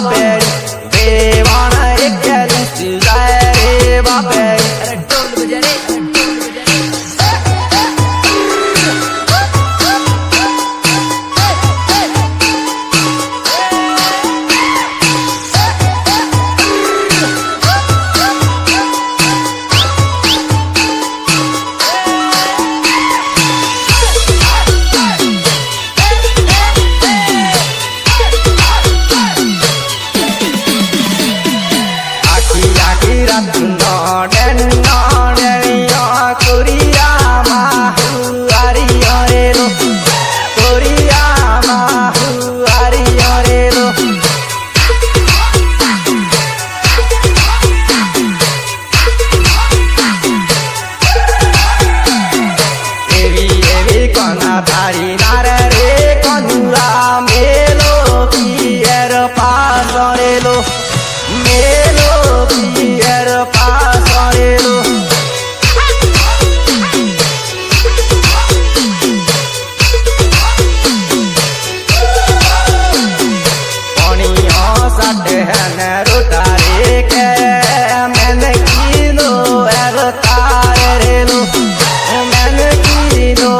बापेरी देवान एक लिस्ट जाए रे बापेरी अरे ढोल बजा रे धारी नारे रे कनुरा मेलो पियर पास रेलो मेलो पियर पास रेलो पनिया साटे हन रोटारे के मैंने किलो अवतार रेलो मैंने किलो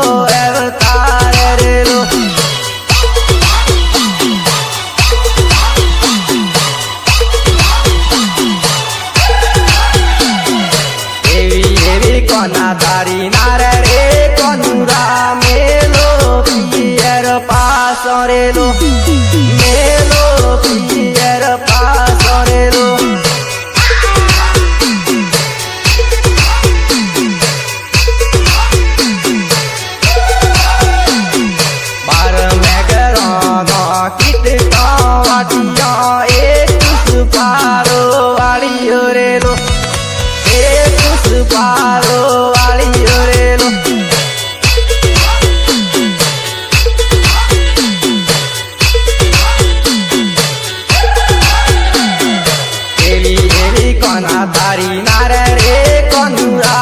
धारी नारे रे कनुरा मेलो पियर पास रेलो मेलो पियर पास रेलो बार में गराना किट का वाटिया एक सुपारो वाली रेलो एक सुपारो धारी नारे रे कनुरा